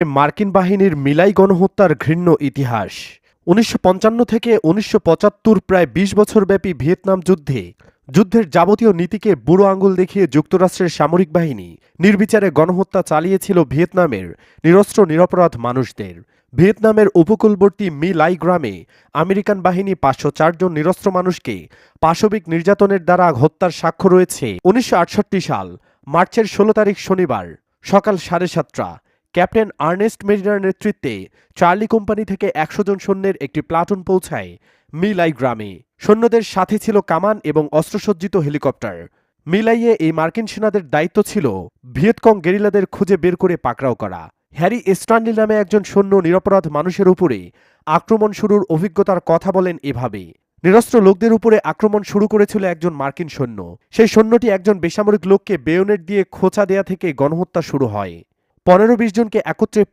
মার্কিন বাহিনীর মিলাই গণহত্যার ঘৃণ্য ইতিহাস। ১৯৫৫ থেকে ১৯৭৫ প্রায় ২০ বছরব্যাপী ভিয়েতনাম যুদ্ধের যাবতীয় নীতিকে বুড়ো আঙুল দেখিয়ে যুক্তরাষ্ট্রের সামরিক বাহিনী নির্বিচারে গণহত্যা চালিয়েছিল ভিয়েতনামের নিরস্ত্র নিরপরাধ মানুষদের। ভিয়েতনামের উপকূলবর্তী মি লাই গ্রামে আমেরিকান বাহিনী ৫০৪ জন নিরস্ত্র মানুষকে পাশবিক নির্যাতনের দ্বারা হত্যার সাক্ষ্য রয়েছে। ১৯৬৮ সাল মার্চের ১৬ তারিখ শনিবার সকাল ৭:৩০ ক্যাপ্টেন আর্নেস্ট মেরিনার নেতৃত্বে চার্লি কোম্পানি থেকে ১০০ জন সৈন্যের একটি প্লাটুন পৌঁছায় মি লাই গ্রামে। সৈন্যদের সাথে ছিল কামান এবং অস্ত্রসজ্জিত হেলিকপ্টার। মিলাইয়ে এই মার্কিন সেনাদের দায়িত্ব ছিল ভিয়েতকং গেরিলাদের খুঁজে বের করে পাকড়াও করা। হ্যারি স্ট্যানলি নামে একজন সৈন্য নিরপরাধ মানুষের উপরে আক্রমণ শুরুর অভিজ্ঞতার কথা বলেন এভাবে। নিরস্ত্র লোকদের উপরে আক্রমণ শুরু করেছিল একজন মার্কিন সৈন্য। সেই সৈন্যটি একজন বেসামরিক লোককে বেয়োনেট দিয়ে খোঁচা দেয়া থেকে গণহত্যা শুরু হয়। ১৫-২০ জনকে একত্রে